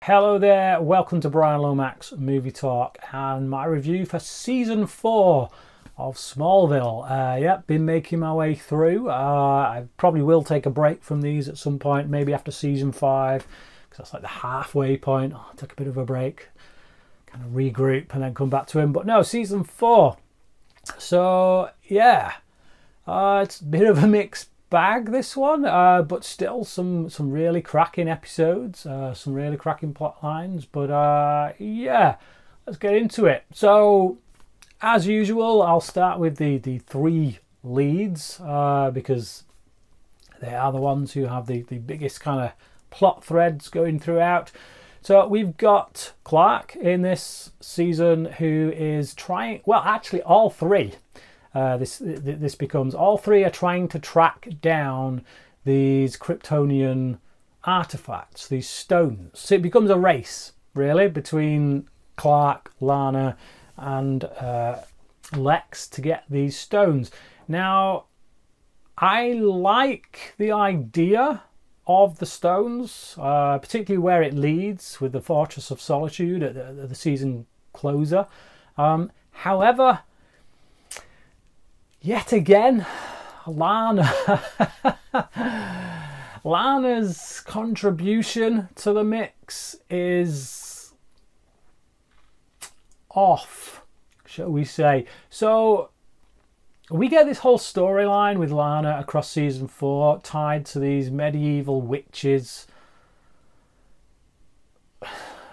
Hello there, welcome to Bryan Lomax Movie Talk and my review for Season 4 of Smallville. Been making my way through. I probably will take a break from these at some point, maybe after Season 5, because that's like the halfway point. I'll take a bit of a break, kind of regroup and then come back to him. But no, Season 4. So, yeah, it's a bit of a mixed bag, this one, but still some really cracking episodes, some really cracking plot lines. But yeah, let's get into it. So as usual, I'll start with the three leads, because they are the ones who have the biggest kind of plot threads going throughout. So we've got Clark in this season, who is trying, well, actually all three. This becomes all three are trying to track down these Kryptonian artefacts, these stones. So it becomes a race, really, between Clark, Lana, and Lex to get these stones. Now, I like the idea of the stones, particularly where it leads with the Fortress of Solitude at the season closer. However, yet again, Lana's contribution to the mix is off, shall we say. So we get this whole storyline with Lana across season 4 tied to these medieval witches,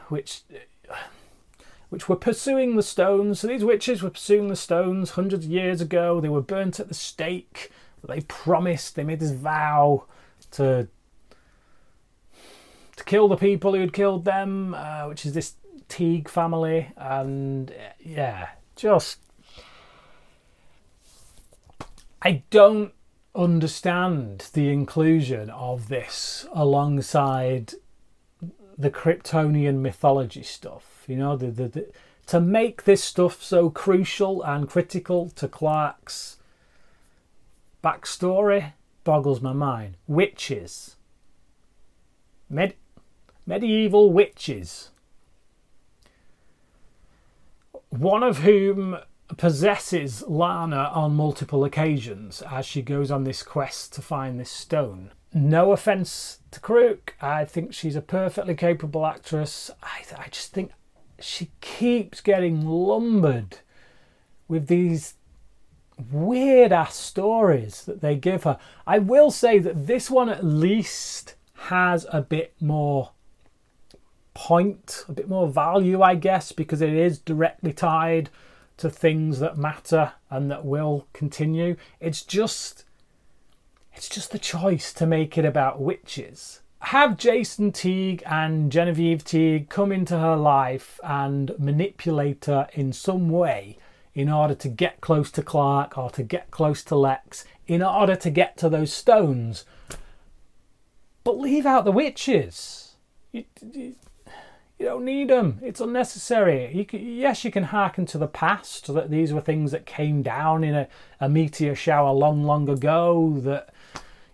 which were pursuing the stones. So these witches were pursuing the stones hundreds of years ago. They were burnt at the stake. They promised, they made this vow to kill the people who had killed them, which is this Teague family. And yeah, just, I don't understand the inclusion of this alongside the Kryptonian mythology stuff. You know, to make this stuff so crucial and critical to Clark's backstory boggles my mind. Witches. Medieval witches. One of whom possesses Lana on multiple occasions as she goes on this quest to find this stone. No offence to Crook, I think she's a perfectly capable actress. I just think she keeps getting lumbered with these weird ass stories that they give her. I will say that this one at least has a bit more point, a bit more value, I guess, because it is directly tied to things that matter and that will continue. It's just the choice to make it about witches. Have Jason Teague and Genevieve Teague come into her life and manipulate her in some way in order to get close to Clark or to get close to Lex, in order to get to those stones. But leave out the witches. You don't need them. It's unnecessary. Yes, you can hearken to the past, that these were things that came down in a meteor shower long ago that,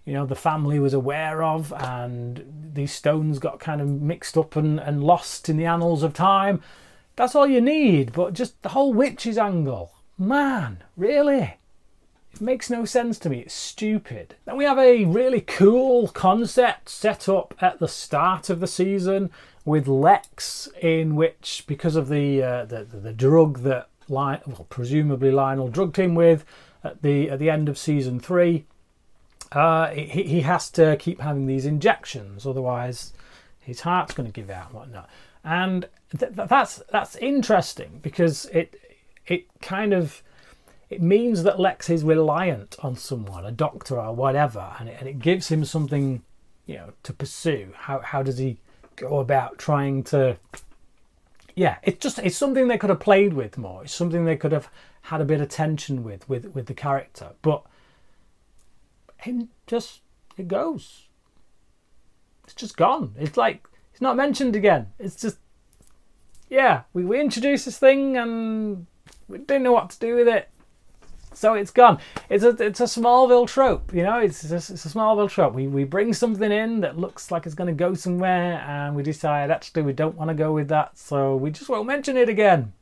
you know, the family was aware of, and these stones got kind of mixed up and lost in the annals of time. That's all you need. But just the whole witches angle, man, really? It makes no sense to me. It's stupid. Then we have a really cool concept set up at the start of the season with Lex, in which, because of the drug that presumably Lionel drugged him with at the end of season 3, he has to keep having these injections, otherwise his heart's going to give out and whatnot. And that's interesting, because it means that Lex is reliant on someone, a doctor or whatever, and it gives him something, you know, to pursue. How does he go about trying to? Yeah, it's something they could have played with more. It's something they could have had a bit of tension with the character, but it goes. It's just gone. It's like it's not mentioned again. It's just, yeah, we introduced this thing and we didn't know what to do with it. So it's gone. It's a Smallville trope, you know. It's a Smallville trope. We bring something in that looks like it's going to go somewhere, and we decide actually we don't want to go with that, so we just won't mention it again.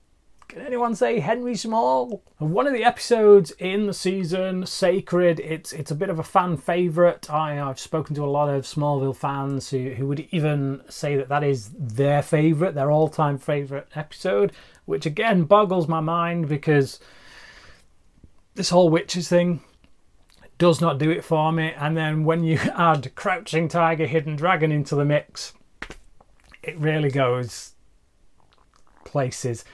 Can anyone say Henry Small? One of the episodes in the season, Sacred, it's a bit of a fan favourite. I've spoken to a lot of Smallville fans who would even say that is their favourite, their all-time favourite episode, which again boggles my mind because this whole witches thing does not do it for me. And then when you add Crouching Tiger, Hidden Dragon into the mix, it really goes places.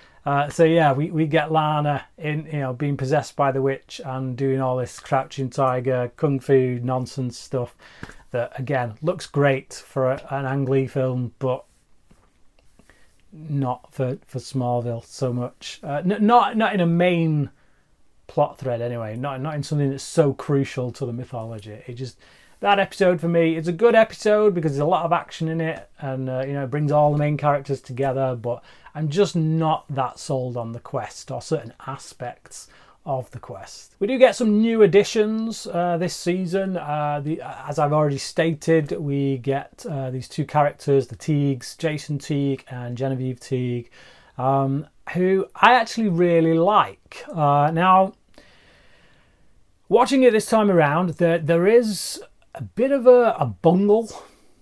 So yeah, we get Lana in, you know, being possessed by the witch and doing all this Crouching Tiger kung fu nonsense stuff that again looks great for an Ang Lee film, but not for Smallville so much. Not in a main plot thread anyway. Not in something that's so crucial to the mythology. That episode for me, it's a good episode because there's a lot of action in it, and you know, it brings all the main characters together, but I'm just not that sold on the quest or certain aspects of the quest. We do get some new additions this season. As I've already stated, we get these two characters, the Teagues, Jason Teague and Genevieve Teague, who I actually really like. Now, watching it this time around, there is a bit of a bungle,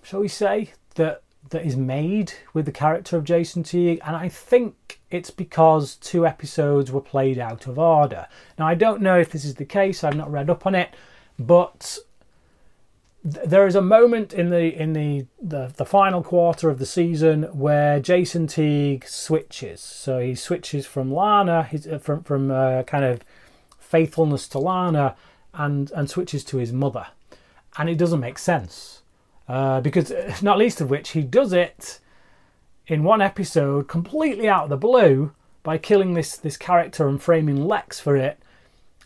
shall we say, that is made with the character of Jason Teague, and I think it's because 2 episodes were played out of order. Now, I don't know if this is the case, I've not read up on it, but there is a moment in the final quarter of the season where Jason Teague switches. So he switches from Lana, from kind of faithfulness to Lana, and switches to his mother. And it doesn't make sense. Because, not least of which, he does it in one episode completely out of the blue by killing this character and framing Lex for it.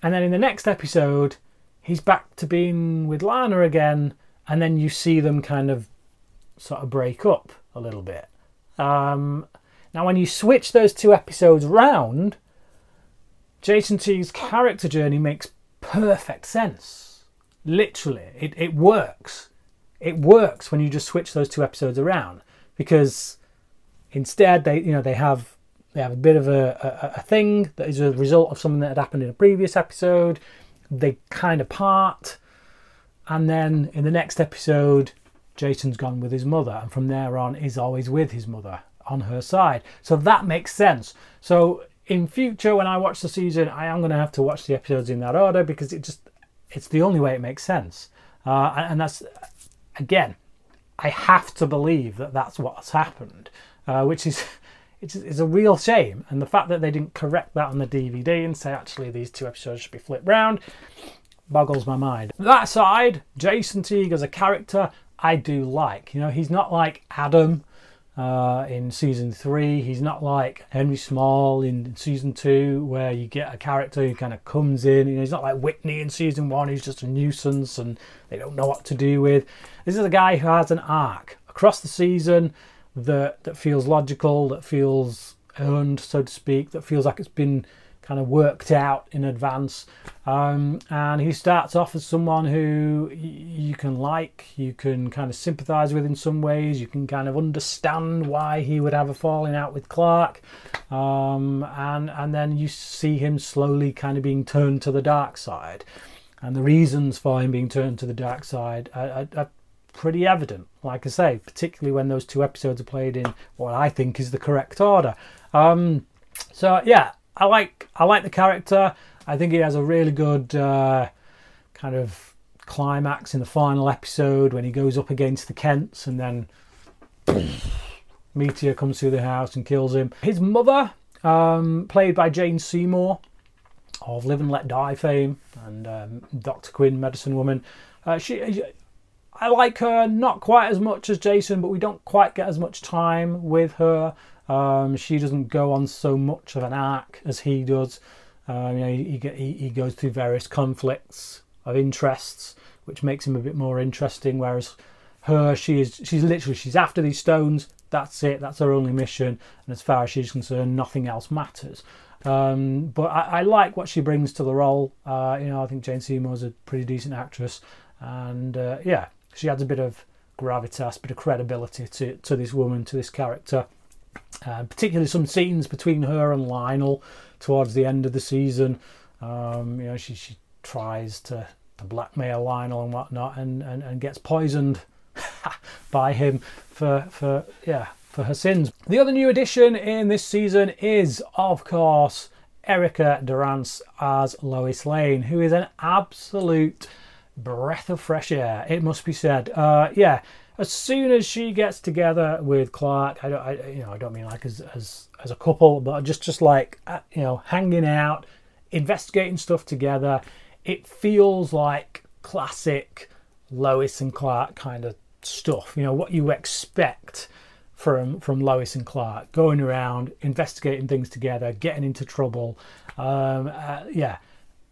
And then in the next episode, he's back to being with Lana again, and then you see them kind of sort of break up a little bit. Now, when you switch those 2 episodes round, Jason Teague's character journey makes perfect sense. Literally, it works. It works when you just switch those 2 episodes around, because instead they have a bit of a thing that is a result of something that had happened in a previous episode. They kind of part, and then in the next episode, Jason's gone with his mother, and from there on is always with his mother on her side. So that makes sense. So in future, when I watch the season, I am going to have to watch the episodes in that order, because it's the only way it makes sense. And that's, again, I have to believe that that's what's happened, which is it's a real shame. And the fact that they didn't correct that on the DVD and say, actually, these 2 episodes should be flipped round, boggles my mind. That aside, Jason Teague as a character, I do like. You know, he's not like Adam in season 3. He's not like Henry Small in season 2, where you get a character who kind of comes in. You know, he's not like Whitney in season 1, who's just a nuisance and they don't know what to do with. This is a guy who has an arc across the season that feels logical, that feels earned, so to speak, that feels like it's been kind of worked out in advance. And he starts off as someone who you can like, you can kind of sympathise with in some ways, you can kind of understand why he would have a falling out with Clark, and then you see him slowly kind of being turned to the dark side, and the reasons for him being turned to the dark side are pretty evident, like I say, particularly when those 2 episodes are played in what I think is the correct order. So yeah, I like the character. I think he has a really good kind of climax in the final episode when he goes up against the Kents, and then Meteor comes through the house and kills him. His mother, played by Jane Seymour of Live and Let Die fame and Dr. Quinn, Medicine Woman, I like her, not quite as much as Jason, but we don't quite get as much time with her. She doesn't go on so much of an arc as he does. You know, he goes through various conflicts of interests, which makes him a bit more interesting. Whereas her, she's after these stones. That's it. That's her only mission. And as far as she's concerned, nothing else matters. But I like what she brings to the role. I think Jane Seymour's a pretty decent actress, and yeah, she adds a bit of gravitas, a bit of credibility to this woman, to this character. Particularly some scenes between her and Lionel towards the end of the season. She tries to blackmail Lionel and whatnot, and gets poisoned by him for her sins. The other new addition in this season is, of course, Erica Durance as Lois Lane, who is an absolute breath of fresh air, it must be said. As soon as she gets together with Clark, I don't mean like as a couple, but just like hanging out, investigating stuff together. It feels like classic Lois and Clark kind of stuff. What you expect from Lois and Clark, going around, investigating things together, getting into trouble.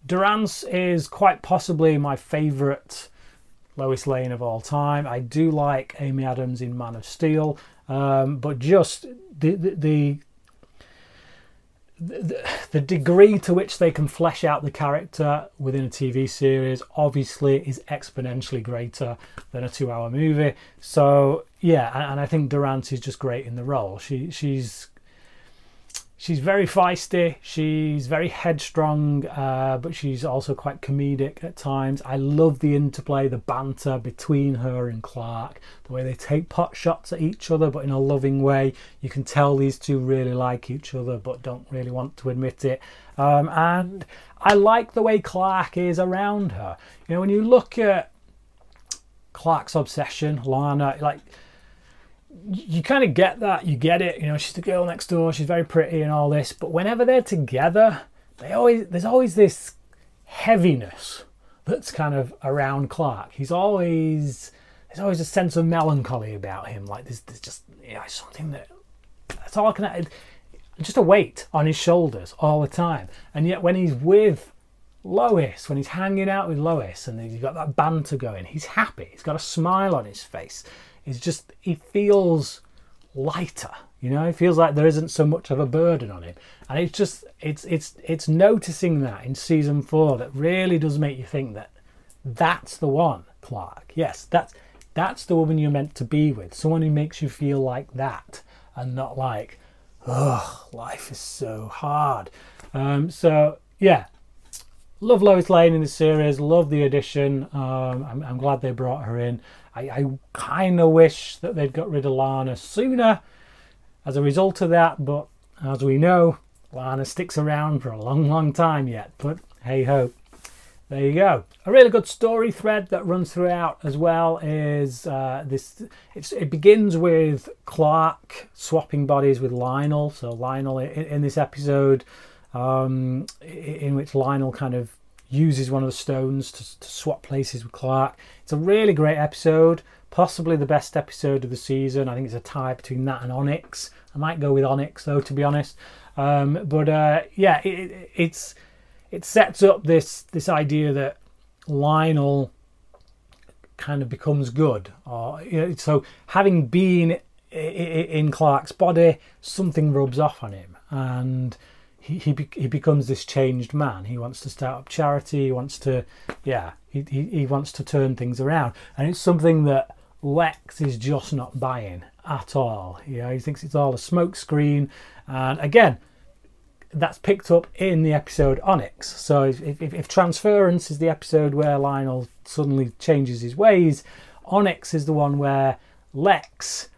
Durance is quite possibly my favourite Lois Lane of all time. I do like Amy Adams in Man of Steel, but just the degree to which they can flesh out the character within a TV series obviously is exponentially greater than a 2-hour movie. So yeah, and I think Durance is just great in the role. She's very feisty, she's very headstrong, but she's also quite comedic at times. I love the interplay, the banter between her and Clark, the way they take pot shots at each other, but in a loving way. You can tell these two really like each other, but don't really want to admit it. And I like the way Clark is around her. When you look at Clark's obsession, Lana, you kind of get that, you get it. She's the girl next door, she's very pretty and all this, but whenever they're together, there's always this heaviness that's kind of around Clark. There's always a sense of melancholy about him. Like there's just something that's all just a weight on his shoulders all the time. And yet when he's with Lois, when he's hanging out with Lois and he's got that banter going, he's happy, he's got a smile on his face. He feels lighter, he feels like there isn't so much of a burden on him. And it's noticing that in season 4 that really does make you think that that's the one, Clark. Yes, that's the woman you're meant to be with. Someone who makes you feel like that and not like, oh, life is so hard. So yeah, love Lois Lane in the series, love the addition. I'm glad they brought her in. I kind of wish that they'd got rid of Lana sooner as a result of that, but as we know, Lana sticks around for a long time yet. But hey ho, there you go. A really good story thread that runs throughout as well is it begins with Clark swapping bodies with Lionel. So Lionel in this episode, in which Lionel kind of uses one of the stones to swap places with Clark. It's a really great episode, possibly the best episode of the season. I think it's a tie between that and Onyx. I might go with Onyx though, to be honest. It sets up this idea that Lionel kind of becomes good, so having been in Clark's body, something rubs off on him, and he becomes this changed man. He wants to start up charity. He wants to, he wants to turn things around, and it's something that Lex is just not buying at all. He thinks it's all a smokescreen, and again, that's picked up in the episode Onyx. So if Transference is the episode where Lionel suddenly changes his ways, Onyx is the one where Lex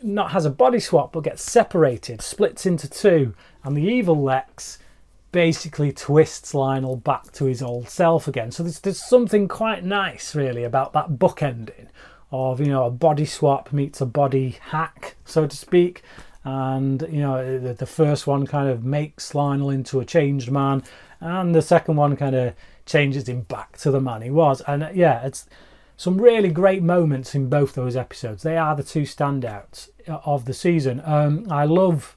not has a body swap but gets separated, splits into two, and the evil Lex basically twists Lionel back to his old self again. So there's something quite nice really about that bookending of a body swap meets a body hack, so to speak. And the first one kind of makes Lionel into a changed man, and the second one kind of changes him back to the man he was. And it's some really great moments in both those episodes. They are the two standouts of the season. I love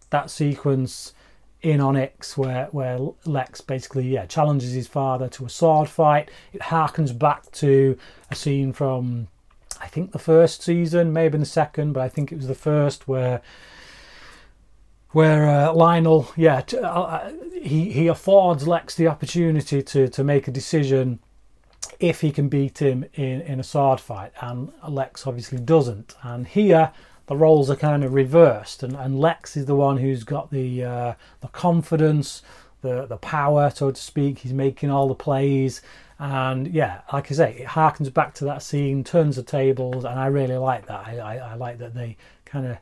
that sequence in Onyx where Lex basically challenges his father to a sword fight. It harkens back to a scene from, I think, the first season, maybe in the second, but I think it was the first, where where Lionel, he affords Lex the opportunity to make a decision if he can beat him in a sword fight, and Lex obviously doesn't. And here the roles are kind of reversed, and Lex is the one who's got the confidence, the power, so to speak. He's making all the plays, and yeah, like I say, it harkens back to that scene, turns the tables, and I really like that. I like that they kind of.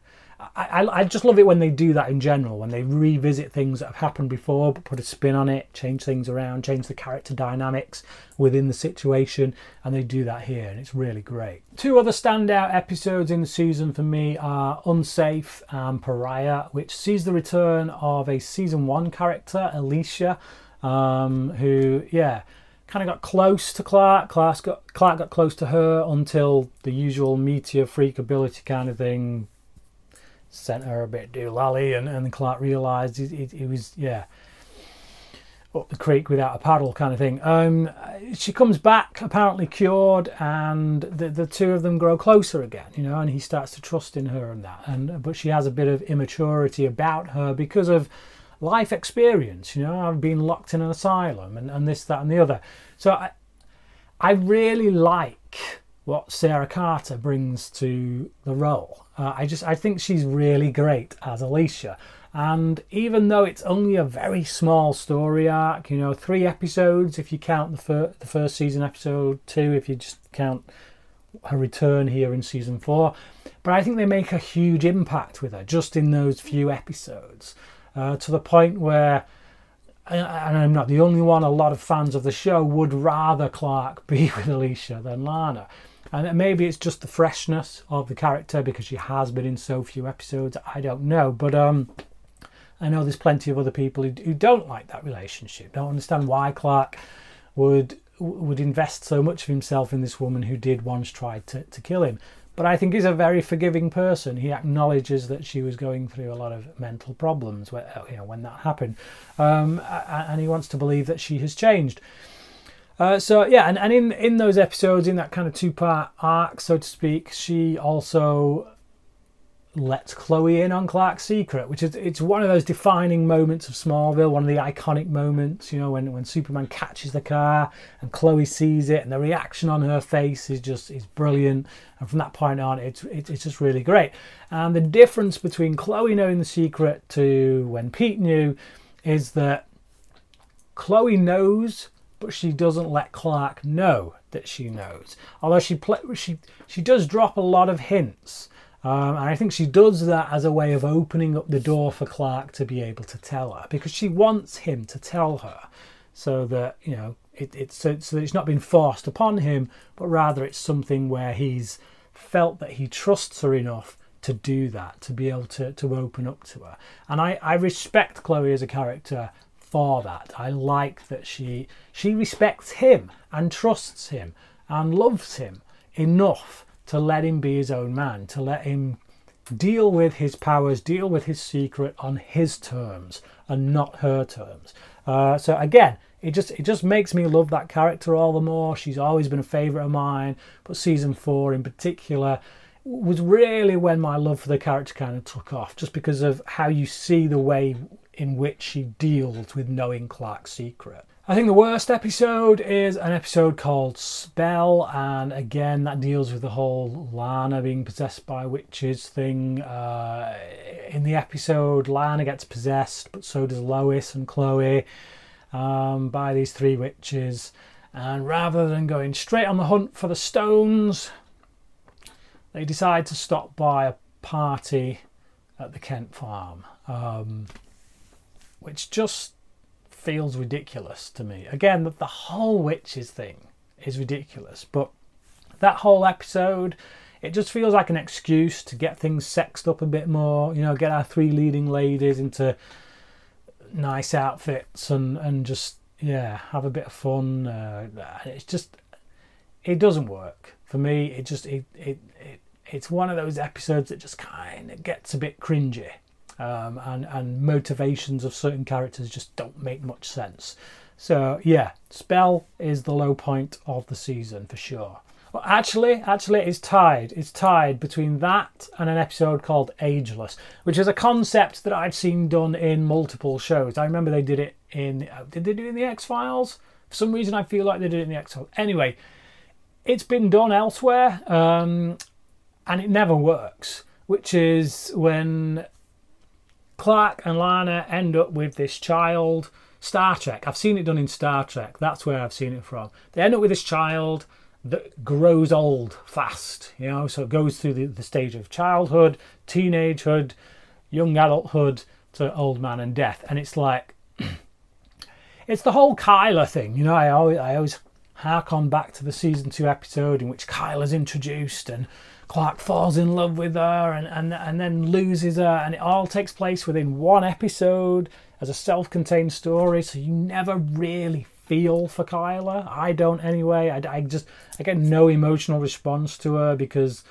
I just love it when they do that in general, when they revisit things that have happened before but put a spin on it, change things around, change the character dynamics within the situation, and they do that here, and it's really great. Two other standout episodes in the season for me are Unsafe and Pariah, which sees the return of a season 1 character, Alicia, who, kind of got close to Clark. Clark got close to her until the usual meteor freak ability kind of thing sent her a bit doolally, and Clark realised he was up the creek without a paddle kind of thing. She comes back apparently cured, and the two of them grow closer again, and he starts to trust in her and that. But she has a bit of immaturity about her because of life experience. I've been locked in an asylum and this, that, and the other. So I really like what Sarah Carter brings to the role. I think she's really great as Alicia. And even though it's only a very small story arc, 3 episodes if you count the first season, episode 2 if you just count her return here in season 4, but I think they make a huge impact with her just in those few episodes, to the point where, and I'm not the only one, a lot of fans of the show would rather Clark be with Alicia than Lana. And maybe it's just the freshness of the character because she has been in so few episodes. I don't know. But I know there's plenty of other people who don't like that relationship, don't understand why Clark would invest so much of himself in this woman who did once try to kill him. But I think he's a very forgiving person. He acknowledges that she was going through a lot of mental problems when that happened. And he wants to believe that she has changed. And in those episodes, in that kind of 2-part arc, so to speak, she also lets Chloe in on Clark's secret, which it's one of those defining moments of Smallville, one of the iconic moments, when Superman catches the car and Chloe sees it, and the reaction on her face is brilliant. And from that point on, it's just really great. And the difference between Chloe knowing the secret to when Pete knew is that Chloe knows, but she doesn't let Clark know that she knows. Although she does drop a lot of hints. And I think she does that as a way of opening up the door for Clark to be able to tell her, because she wants him to tell her, so that so that it's not been forced upon him, but rather it's something where he's felt that he trusts her enough to do that, to be able to open up to her. And I respect Chloe as a character for that. I like that she respects him and trusts him and loves him enough to let him be his own man, to let him deal with his powers, deal with his secret on his terms and not her terms. So again, it just makes me love that character all the more. She's always been a favourite of mine, but season 4 in particular was really when my love for the character kind of took off, just because of how you see the way in which she deals with knowing Clark's secret. I think the worst episode is an episode called Spell, and again that deals with the whole Lana being possessed by witches thing. In the episode, Lana gets possessed, but so does Lois and Chloe, by these 3 witches, and rather than going straight on the hunt for the stones, they decide to stop by a party at the Kent farm, which just feels ridiculous to me. Again, the whole witches thing is ridiculous, but that whole episode, it just feels like an excuse to get things sexed up a bit more, get our 3 leading ladies into nice outfits and just have a bit of fun. It doesn't work for me. It's one of those episodes that just kind of gets a bit cringy. And motivations of certain characters just don't make much sense. So yeah, Spell is the low point of the season for sure. Well, actually, it's tied. It's tied between that and an episode called Ageless, which is a concept that I've seen done in multiple shows. I remember they did it in... Did they do it in the X-Files? For some reason, I feel like they did it in the X-Files. Anyway, it's been done elsewhere, and it never works, which is when Clark and Lana end up with this child. Star Trek. I've seen it done in Star Trek. That's where I've seen it from. They end up with this child that grows old fast, you know, so it goes through the stage of childhood, teenagehood, young adulthood to old man and death. And it's like, it's the whole Kyla thing, you know. I always hark on back to the season 2 episode in which Kyla's introduced and Clark falls in love with her and then loses her, and it all takes place within one episode as a self-contained story, so you never really feel for Kyla. I don't anyway. I get no emotional response to her because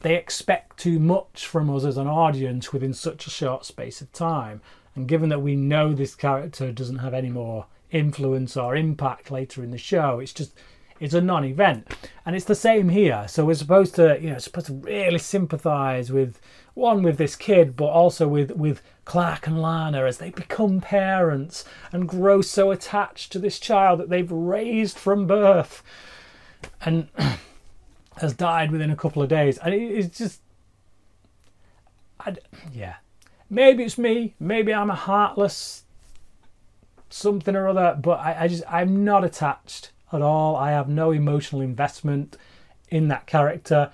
they expect too much from us as an audience within such a short space of time. And given that we know this character doesn't have any more influence or impact later in the show, it's a non-event. And it's the same here. So we're supposed to really sympathise with this kid, but also with Clark and Lana as they become parents and grow so attached to this child that they've raised from birth and has died within a couple of days. And it's just, maybe it's me, maybe I'm a heartless something or other, but I'm not attached at all. I have no emotional investment in that character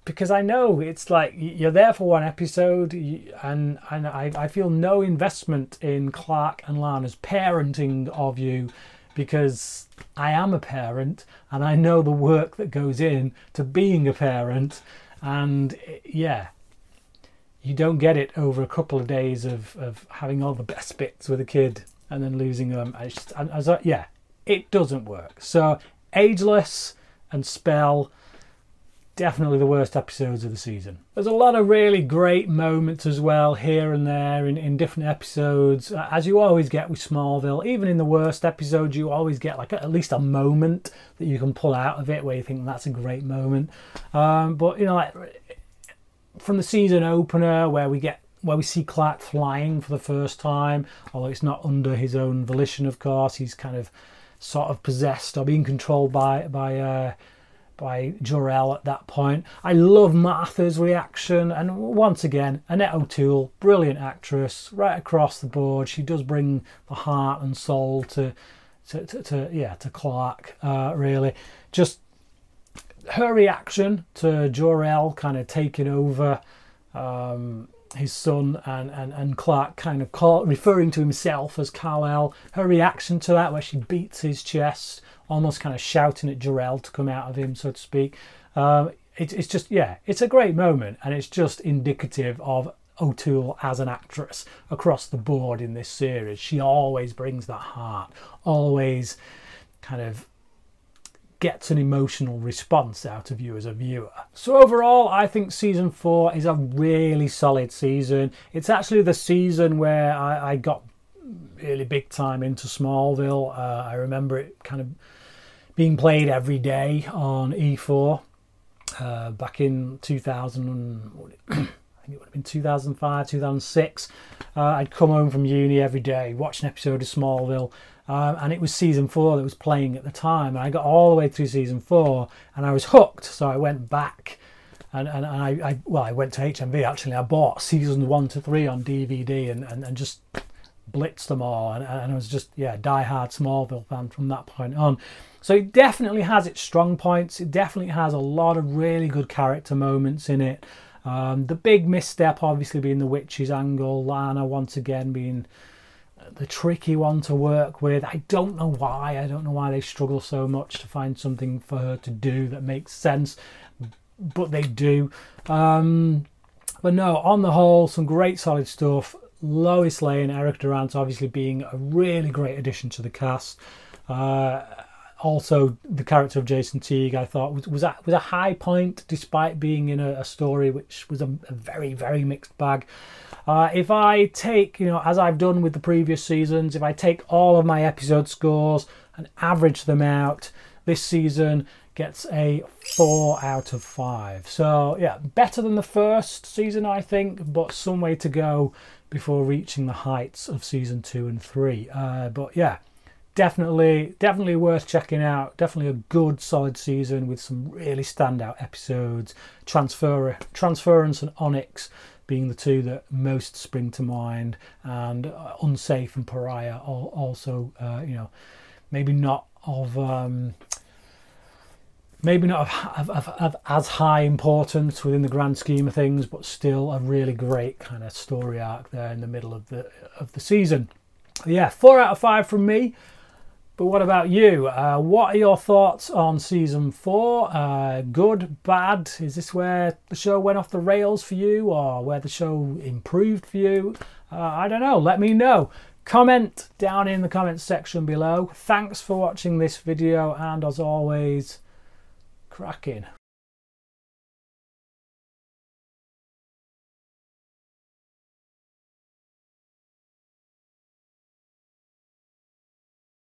because I know it's like you're there for one episode, and I feel no investment in Clark and Lana's parenting of you because I am a parent and I know the work that goes in to being a parent, and yeah, you don't get it over a couple of days of having all the best bits with a kid and then losing them. It doesn't work. So Ageless and Spell, definitely the worst episodes of the season. There's a lot of really great moments as well here and there in different episodes, as you always get with Smallville. Even in the worst episodes, you always get like at least a moment that you can pull out of it where you think that's a great moment. But you know, like from the season opener where we see Clark flying for the first time, although it's not under his own volition, of course. He's kind of sort of possessed or being controlled by Jor-El at that point. I love Martha's reaction, and once again, Annette O'Toole, brilliant actress right across the board. She does bring the heart and soul to Clark. Really, just her reaction to Jor-El kind of taking over his son and Clark kind of referring to himself as Kal-El. Her reaction to that, where she beats his chest, almost kind of shouting at Jor-El to come out of him, so to speak. It's just, it's a great moment, and it's just indicative of O'Toole as an actress across the board in this series. She always brings that heart, always kind of gets an emotional response out of you as a viewer. So overall, I think season 4 is a really solid season. It's actually the season where I got really big time into Smallville. I remember it kind of being played every day on E4 back in 2000. I think it would have been 2005, 2006. I'd come home from uni every day, watch an episode of Smallville. And it was season 4 that was playing at the time, and I got all the way through season 4 and I was hooked. So I went back and I went to HMV actually. I bought seasons 1 to 3 on DVD and just blitzed them all, and I was just die-hard Smallville fan from that point on. So it definitely has its strong points. It definitely has a lot of really good character moments in it. The big misstep obviously being the witch's angle, Lana once again being the tricky one to work with. I don't know why they struggle so much to find something for her to do that makes sense, but they do. But no, on the whole, some great solid stuff. Lois Lane, Erica Durance obviously being a really great addition to the cast. Also, the character of Jason Teague, I thought was a high point, despite being in a story which was a very, very mixed bag. If I take, as I've done with the previous seasons, if I take all of my episode scores and average them out, this season gets a 4 out of 5. So yeah, better than the first season, I think, but some way to go before reaching the heights of season 2 and 3. But yeah, definitely worth checking out. Definitely a good solid season with some really standout episodes. Transference and Onyx being the two that most spring to mind, and Unsafe and Pariah also, you know, maybe not of as high importance within the grand scheme of things, but still a really great kind of story arc there in the middle of the season. Yeah, 4 out of 5 from me. But what about you? What are your thoughts on season 4? Good, bad? Is this where the show went off the rails for you, or where the show improved for you? I don't know. Let me know. Comment down in the comments section below. Thanks for watching this video, and as always, cracking.